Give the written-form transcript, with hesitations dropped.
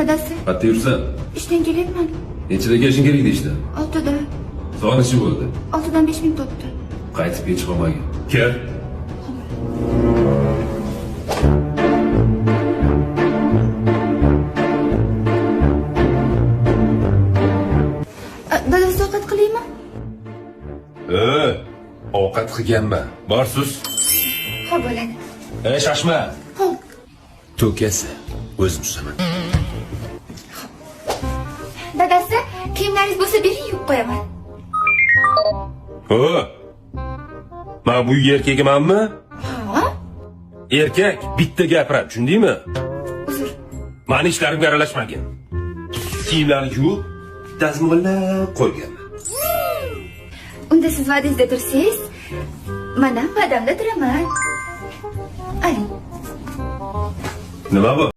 Dadasi, Qayerda yursan? ishdan kelyapman. Nechida kelishing kerak edi ishdan? 6da. Soat necha bo'ldi? 6dan 5 minut o'tdi. Qaytib kech qolmagin. Kel. Dadasi ovqat qilaymi? Ovqat qilganman. Bor sus. Xo'p bo'ladi. Shoshma. Xo'p. To'kasi. O'zim suzaman. Dadasi, kiyimlaringiz bo'lsa bering, yuvib qo'yaman. Men bu erkak emanmi? Ha? Erkak bitta gapiradi, tushundingmi? Uzr. Meni ishlarimga aralashmagin. Kiyimlarni yuvib, dazmollab qo'yganman. Unda siz va'dangizda tursangiz, men ham va'damda turaman. Oling. Nima bu?